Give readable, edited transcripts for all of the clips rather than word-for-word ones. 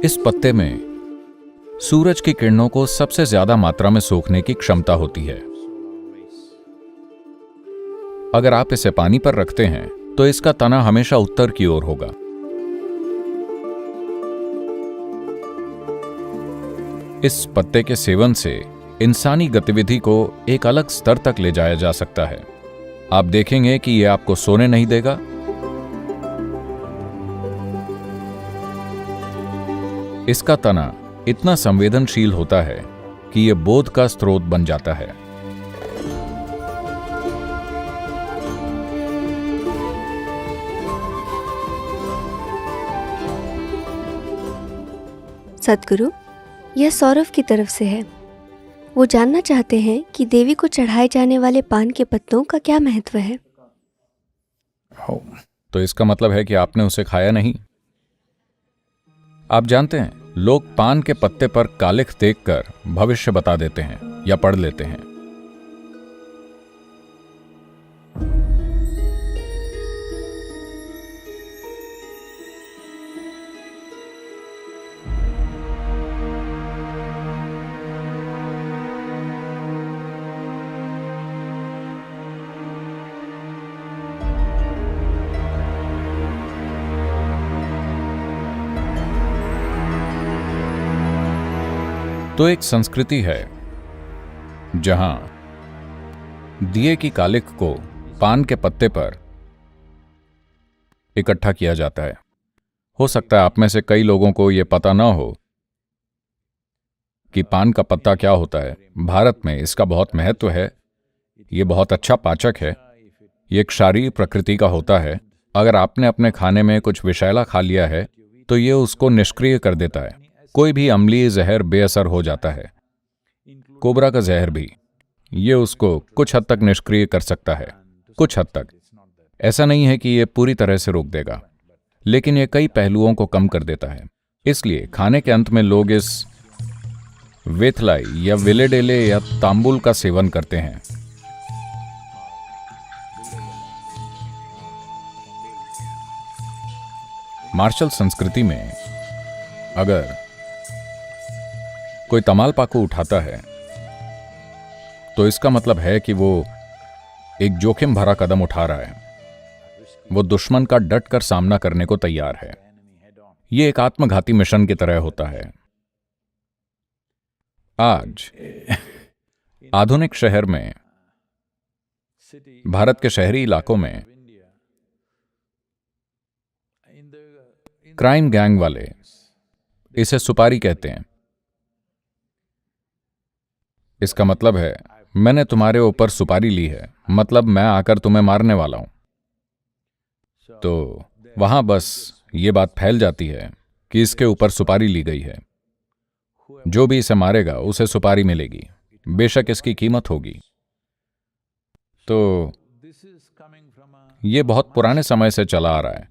इस पत्ते में सूरज की किरणों को सबसे ज्यादा मात्रा में सोखने की क्षमता होती है। अगर आप इसे पानी पर रखते हैं तो इसका तना हमेशा उत्तर की ओर होगा। इस पत्ते के सेवन से इंसानी गतिविधि को एक अलग स्तर तक ले जाया जा सकता है। आप देखेंगे कि यह आपको सोने नहीं देगा। इसका तना इतना संवेदनशील होता है कि यह बोध का स्रोत बन जाता है। सद्गुरु, यह सौरभ की तरफ से है। वो जानना चाहते हैं कि देवी को चढ़ाए जाने वाले पान के पत्तों का क्या महत्व है। तो इसका मतलब है कि आपने उसे खाया नहीं। आप जानते हैं, लोग पान के पत्ते पर कालिख देखकर भविष्य बता देते हैं या पढ़ लेते हैं। तो एक संस्कृति है जहां दिए की कालिख को पान के पत्ते पर इकट्ठा किया जाता है। हो सकता है आप में से कई लोगों को यह पता ना हो कि पान का पत्ता क्या होता है। भारत में इसका बहुत महत्व है। यह बहुत अच्छा पाचक है। यह एक क्षारीय प्रकृति का होता है। अगर आपने अपने खाने में कुछ विषैला खा लिया है तो यह उसको निष्क्रिय कर देता है। कोई भी अम्लीय जहर बेअसर हो जाता है। कोबरा का जहर भी, ये उसको कुछ हद तक निष्क्रिय कर सकता है। कुछ हद तक। ऐसा नहीं है कि यह पूरी तरह से रोक देगा, लेकिन यह कई पहलुओं को कम कर देता है। इसलिए खाने के अंत में लोग इस वेथलाई या विलेडेले या तांबुल का सेवन करते हैं। मार्शल संस्कृति में अगर कोई तमालपाकू उठाता है तो इसका मतलब है कि वो एक जोखिम भरा कदम उठा रहा है। वो दुश्मन का डट कर सामना करने को तैयार है। ये एक आत्मघाती मिशन की तरह होता है। आज आधुनिक शहर में, भारत के शहरी इलाकों में क्राइम गैंग वाले इसे सुपारी कहते हैं। इसका मतलब है, मैंने तुम्हारे ऊपर सुपारी ली है, मतलब मैं आकर तुम्हें मारने वाला हूं। तो वहां बस ये बात फैल जाती है कि इसके ऊपर सुपारी ली गई है। जो भी इसे मारेगा उसे सुपारी मिलेगी, बेशक इसकी कीमत होगी। तो ये बहुत पुराने समय से चला आ रहा है।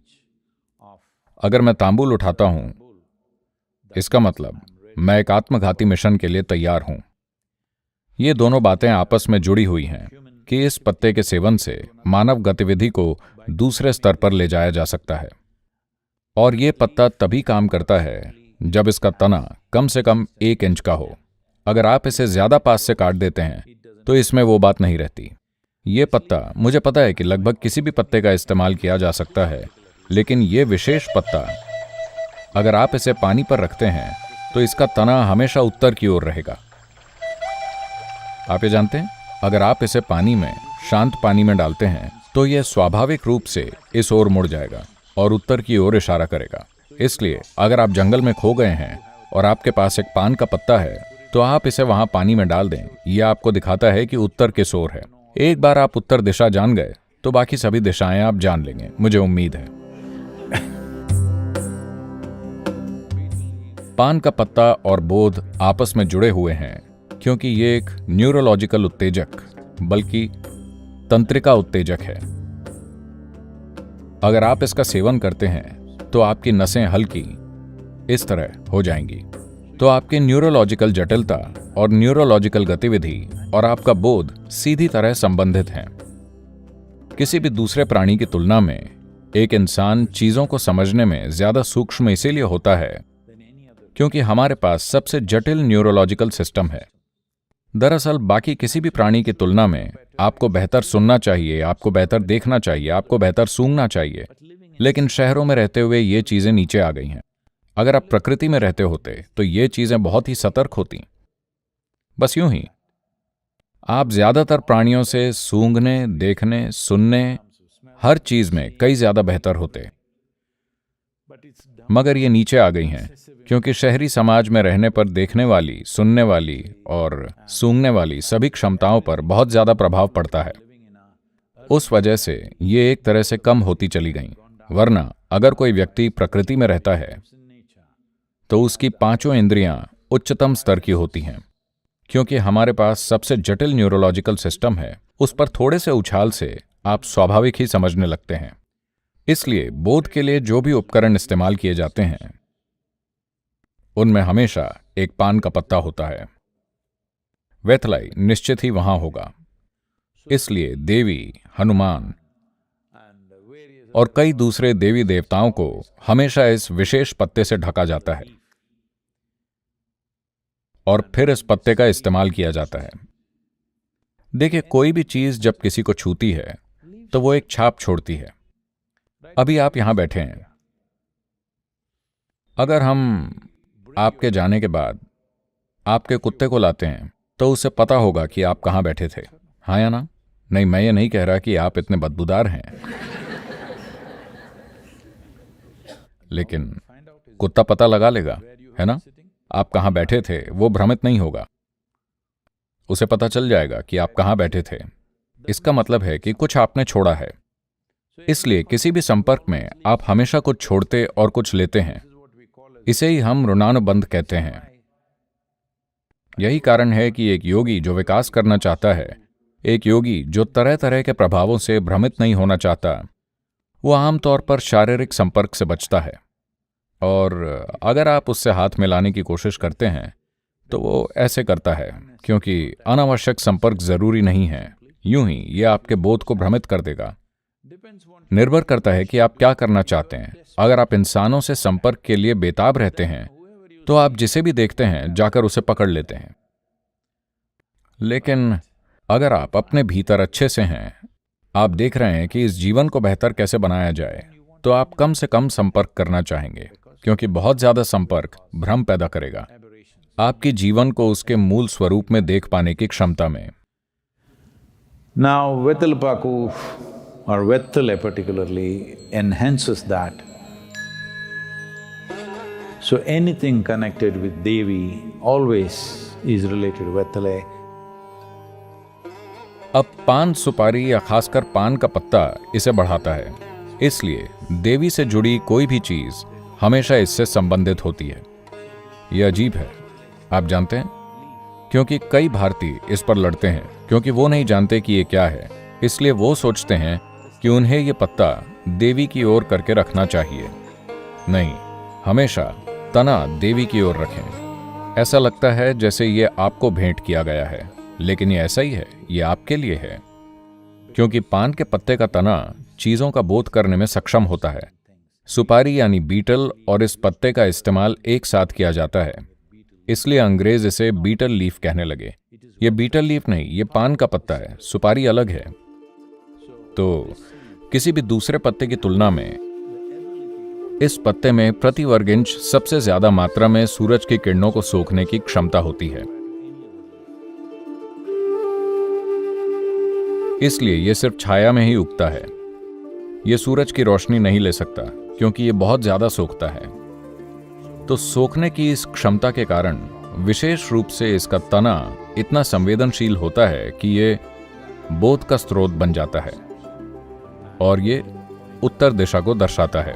अगर मैं तांबुल उठाता हूं, इसका मतलब मैं एक आत्मघाती मिशन के लिए तैयार हूं। ये दोनों बातें आपस में जुड़ी हुई हैं कि इस पत्ते के सेवन से मानव गतिविधि को दूसरे स्तर पर ले जाया जा सकता है। और ये पत्ता तभी काम करता है जब इसका तना कम से कम 1 इंच का हो। अगर आप इसे ज्यादा पास से काट देते हैं तो इसमें वो बात नहीं रहती। ये पत्ता, मुझे पता है कि लगभग किसी भी पत्ते का इस्तेमाल किया जा सकता है, लेकिन ये विशेष पत्ता, अगर आप इसे पानी पर रखते हैं तो इसका तना हमेशा उत्तर की ओर रहेगा। आप ये जानते हैं, अगर आप इसे पानी में, शांत पानी में डालते हैं तो यह स्वाभाविक रूप से इस ओर मुड़ जाएगा और उत्तर की ओर इशारा करेगा। इसलिए अगर आप जंगल में खो गए हैं और आपके पास एक पान का पत्ता है तो आप इसे वहां पानी में डाल दें। यह आपको दिखाता है कि उत्तर किस ओर है। एक बार आप उत्तर दिशा जान गए तो बाकी सभी दिशाएं आप जान लेंगे, मुझे उम्मीद है। पान का पत्ता और बोध आपस में जुड़े हुए हैं क्योंकि ये एक न्यूरोलॉजिकल उत्तेजक, बल्कि तंत्रिका उत्तेजक है। अगर आप इसका सेवन करते हैं तो आपकी नसें हल्की इस तरह हो जाएंगी, तो आपकी न्यूरोलॉजिकल जटिलता और न्यूरोलॉजिकल गतिविधि और आपका बोध सीधी तरह संबंधित हैं। किसी भी दूसरे प्राणी की तुलना में एक इंसान चीजों को समझने में ज्यादा सूक्ष्म इसीलिए होता है क्योंकि हमारे पास सबसे जटिल न्यूरोलॉजिकल सिस्टम है। दरअसल बाकी किसी भी प्राणी की तुलना में आपको बेहतर सुनना चाहिए, आपको बेहतर देखना चाहिए, आपको बेहतर सूंघना चाहिए, लेकिन शहरों में रहते हुए ये चीजें नीचे आ गई हैं। अगर आप प्रकृति में रहते होते तो ये चीजें बहुत ही सतर्क होती। बस यूं ही आप ज्यादातर प्राणियों से सूंघने, देखने, सुनने, हर चीज में कई ज्यादा बेहतर होते, मगर ये नीचे आ गई हैं क्योंकि शहरी समाज में रहने पर देखने वाली, सुनने वाली और सूंघने वाली सभी क्षमताओं पर बहुत ज्यादा प्रभाव पड़ता है। उस वजह से ये एक तरह से कम होती चली गईं। वरना अगर कोई व्यक्ति प्रकृति में रहता है तो उसकी पांचों इंद्रियां उच्चतम स्तर की होती हैं। क्योंकि हमारे पास सबसे जटिल न्यूरोलॉजिकल सिस्टम है, उस पर थोड़े से उछाल से आप स्वाभाविक ही समझने लगते हैं। इसलिए बोध के लिए जो भी उपकरण इस्तेमाल किए जाते हैं उनमें हमेशा एक पान का पत्ता होता है। वेथलाई निश्चित ही वहां होगा। इसलिए देवी, हनुमान और कई दूसरे देवी देवताओं को हमेशा इस विशेष पत्ते से ढका जाता है और फिर इस पत्ते का इस्तेमाल किया जाता है। देखिए, कोई भी चीज जब किसी को छूती है तो वो एक छाप छोड़ती है। अभी आप यहां बैठे हैं, अगर हम आपके जाने के बाद आपके कुत्ते को लाते हैं तो उसे पता होगा कि आप कहां बैठे थे, हाँ या ना? नहीं, मैं ये नहीं कह रहा कि आप इतने बदबूदार हैं, लेकिन कुत्ता पता लगा लेगा, है ना? आप कहां बैठे थे वो भ्रमित नहीं होगा, उसे पता चल जाएगा कि आप कहां बैठे थे। इसका मतलब है कि कुछ आपने छोड़ा है। इसलिए किसी भी संपर्क में आप हमेशा कुछ छोड़ते और कुछ लेते हैं। इसे ही हम ऋणानुबंध कहते हैं। यही कारण है कि एक योगी जो विकास करना चाहता है, एक योगी जो तरह तरह के प्रभावों से भ्रमित नहीं होना चाहता, वो आमतौर पर शारीरिक संपर्क से बचता है। और अगर आप उससे हाथ मिलाने की कोशिश करते हैं तो वो ऐसे करता है, क्योंकि अनावश्यक संपर्क जरूरी नहीं है। यूं ही ये आपके बोध को भ्रमित कर देगा। निर्भर करता है कि आप क्या करना चाहते हैं। अगर आप इंसानों से संपर्क के लिए बेताब रहते हैं तो आप जिसे भी देखते हैं जाकर उसे पकड़ लेते हैं। लेकिन अगर आप अपने भीतर अच्छे से हैं, आप देख रहे हैं कि इस जीवन को बेहतर कैसे बनाया जाए, तो आप कम से कम संपर्क करना चाहेंगे, क्योंकि बहुत ज्यादा संपर्क भ्रम पैदा करेगा आपके जीवन को उसके मूल स्वरूप में देख पाने की क्षमता में। Now, Vettalapaku or Vettala particularly enhances that. So anything connected with Devi always is related to Vettala. अब पान सुपारी या खासकर पान का पत्ता इसे बढ़ाता है, इसलिए देवी से जुड़ी कोई भी चीज हमेशा इससे संबंधित होती है। यह अजीब है, आप जानते हैं, क्योंकि कई भारतीय इस पर लड़ते हैं क्योंकि वो नहीं जानते कि ये क्या है। इसलिए वो सोचते हैं कि उन्हें ये पत्ता देवी की ओर करके रखना चाहिए। नहीं, हमेशा तना देवी की ओर रखें। ऐसा लगता है जैसे ये आपको भेंट किया गया है, लेकिन ये ऐसा ही है, ये आपके लिए है। क्योंकि पान के पत्ते का तना चीजों का बोध करने में सक्षम होता है। सुपारी यानी बीटल और इस पत्ते का इस्तेमाल एक साथ किया जाता है, इसलिए अंग्रेज इसे बीटल लीफ कहने लगे। ये बीटल लीफ नहीं, ये पान का पत्ता है, सुपारी अलग है। तो किसी भी दूसरे पत्ते की तुलना में इस पत्ते में प्रति वर्ग इंच सबसे ज्यादा मात्रा में सूरज की किरणों को सोखने की क्षमता होती है। इसलिए यह सिर्फ छाया में ही उगता है। यह सूरज की रोशनी नहीं ले सकता क्योंकि यह बहुत ज्यादा सोखता है। तो सोखने की इस क्षमता के कारण विशेष रूप से इसका तना इतना संवेदनशील होता है कि ये बोध का स्रोत बन जाता है और ये उत्तर दिशा को दर्शाता है।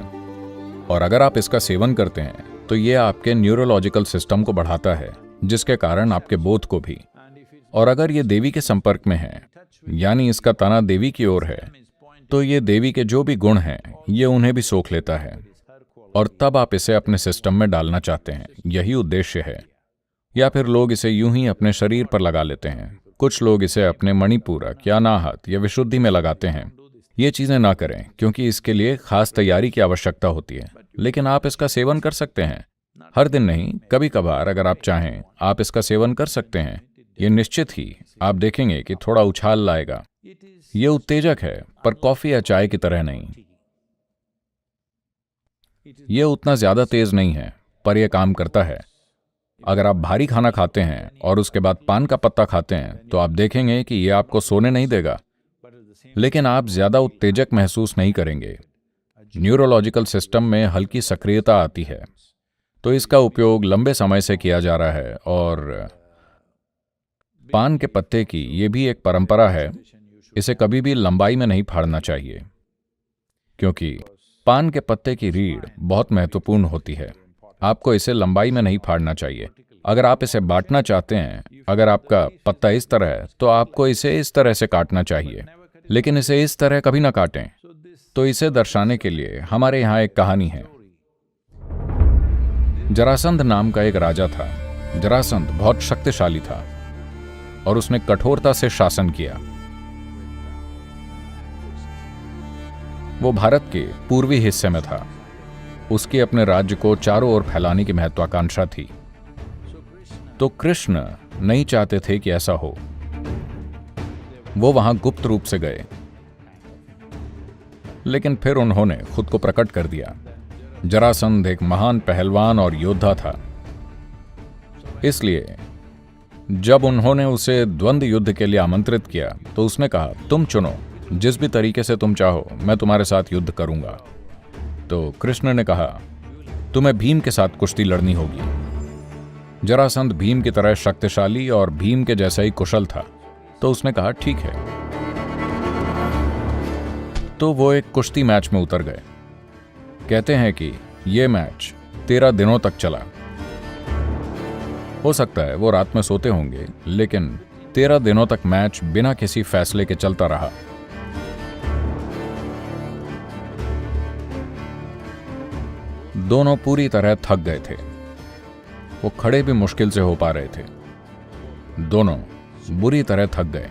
और अगर आप इसका सेवन करते हैं तो ये आपके न्यूरोलॉजिकल सिस्टम को बढ़ाता है, जिसके कारण आपके बोध को भी। और अगर ये देवी के संपर्क में है, यानी इसका तना देवी की ओर है, तो ये देवी के जो भी गुण हैं ये उन्हें भी सोख लेता है और तब आप इसे अपने सिस्टम में डालना चाहते हैं। यही उद्देश्य है। या फिर लोग इसे यूं ही अपने शरीर पर लगा लेते हैं। कुछ लोग इसे अपने मणिपूरक या नाहत या विशुद्धि में लगाते हैं। ये चीजें ना करें क्योंकि इसके लिए खास तैयारी की आवश्यकता होती है, लेकिन आप इसका सेवन कर सकते हैं। हर दिन नहीं, कभी कभार अगर आप चाहें आप इसका सेवन कर सकते हैं। ये निश्चित ही आप देखेंगे कि थोड़ा उछाल लाएगा। ये उत्तेजक है, पर कॉफी या चाय की तरह नहीं। ये उतना ज्यादा तेज नहीं है, पर यह काम करता है। अगर आप भारी खाना खाते हैं और उसके बाद पान का पत्ता खाते हैं तो आप देखेंगे कि यह आपको सोने नहीं देगा, लेकिन आप ज्यादा उत्तेजक महसूस नहीं करेंगे। न्यूरोलॉजिकल सिस्टम में हल्की सक्रियता आती है, तो इसका उपयोग लंबे समय से किया जा रहा है। और पान के पत्ते की यह भी एक परंपरा है, इसे कभी भी लंबाई में नहीं फाड़ना चाहिए, क्योंकि पान के पत्ते की रीढ़ बहुत महत्वपूर्ण होती है। आपको इसे लंबाई में नहीं फाड़ना चाहिए। अगर आप इसे बांटना चाहते हैं, अगर आपका पत्ता इस तरह है तो आपको इसे इस तरह से काटना चाहिए, लेकिन इसे इस तरह कभी ना काटें। तो इसे दर्शाने के लिए हमारे यहाँ एक कहानी है। जरासंध नाम का एक राजा था। जरासंध बहुत शक्तिशाली था और उसने कठोरता से शासन किया। वो भारत के पूर्वी हिस्से में था। उसकी अपने राज्य को चारों ओर फैलाने की महत्वाकांक्षा थी। तो कृष्ण नहीं चाहते थे कि ऐसा हो। वो वहां गुप्त रूप से गए, लेकिन फिर उन्होंने खुद को प्रकट कर दिया। जरासंध एक महान पहलवान और योद्धा था, इसलिए जब उन्होंने उसे द्वंद्व युद्ध के लिए आमंत्रित किया तो उसने कहा, तुम चुनो, जिस भी तरीके से तुम चाहो मैं तुम्हारे साथ युद्ध करूंगा। तो कृष्ण ने कहा, तुम्हें भीम के साथ कुश्ती लड़नी होगी। जरासंध भीम की तरह शक्तिशाली और भीम के जैसा ही कुशल था, तो उसने कहा ठीक है। तो वो एक कुश्ती मैच में उतर गए। कहते हैं कि यह मैच 13 दिनों तक चला। हो सकता है वो रात में सोते होंगे, लेकिन 13 दिनों तक मैच बिना किसी फैसले के चलता रहा। दोनों पूरी तरह थक गए थे। वो खड़े भी मुश्किल से हो पा रहे थे। दोनों बुरी तरह थक गए,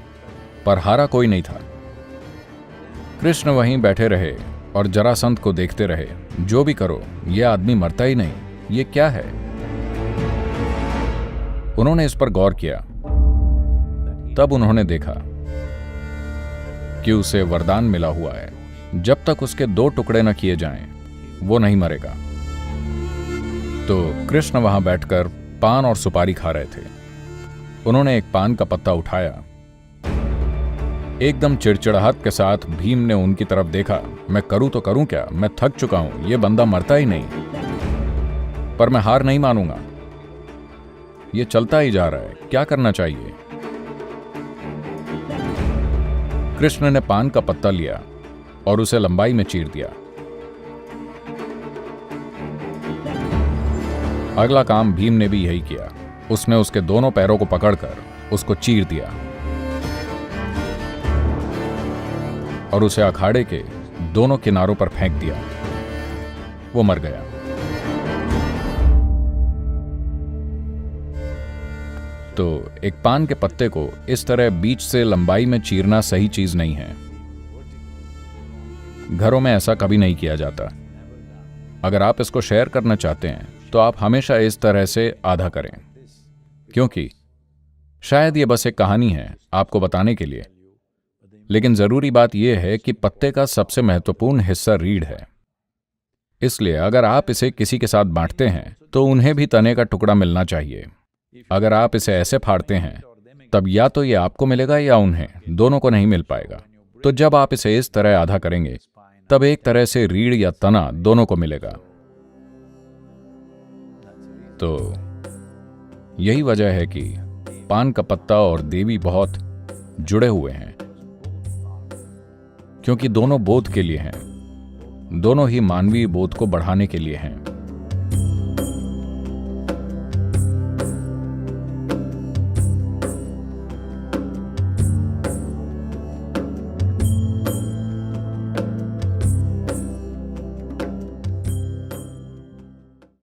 पर हारा कोई नहीं था। कृष्ण वहीं बैठे रहे और जरासंध को देखते रहे। जो भी करो, यह आदमी मरता ही नहीं, ये क्या है? उन्होंने इस पर गौर किया। तब उन्होंने देखा कि उसे वरदान मिला हुआ है, जब तक उसके 2 टुकड़े न किए जाएं, वो नहीं मरेगा। तो कृष्ण वहां बैठकर पान और सुपारी खा रहे थे। उन्होंने एक पान का पत्ता उठाया। एकदम चिड़चिड़ाहट के साथ भीम ने उनकी तरफ देखा। मैं करूं तो करूं क्या, मैं थक चुका हूं, यह बंदा मरता ही नहीं, पर मैं हार नहीं मानूंगा। यह चलता ही जा रहा है, क्या करना चाहिए? कृष्ण ने पान का पत्ता लिया और उसे लंबाई में चीर दिया। अगला काम भीम ने भी यही किया। उसने उसके दोनों पैरों को पकड़कर उसको चीर दिया और उसे अखाड़े के दोनों किनारों पर फेंक दिया। वो मर गया। तो एक पान के पत्ते को इस तरह बीच से लंबाई में चीरना सही चीज नहीं है। घरों में ऐसा कभी नहीं किया जाता। अगर आप इसको शेयर करना चाहते हैं तो आप हमेशा इस तरह से आधा करें, क्योंकि शायद ये बस एक कहानी है आपको बताने के लिए, लेकिन जरूरी बात यह है कि पत्ते का सबसे महत्वपूर्ण हिस्सा रीढ़ है। इसलिए अगर आप इसे किसी के साथ बांटते हैं तो उन्हें भी तने का टुकड़ा मिलना चाहिए। अगर आप इसे ऐसे फाड़ते हैं तब या तो ये आपको मिलेगा या उन्हें, दोनों को नहीं मिल पाएगा। तो जब आप इसे इस तरह आधा करेंगे तब एक तरह से रीढ़ या तना दोनों को मिलेगा। तो यही वजह है कि पान का पत्ता और देवी बहुत जुड़े हुए हैं, क्योंकि दोनों बोध के लिए हैं, दोनों ही मानवीय बोध को बढ़ाने के लिए हैं।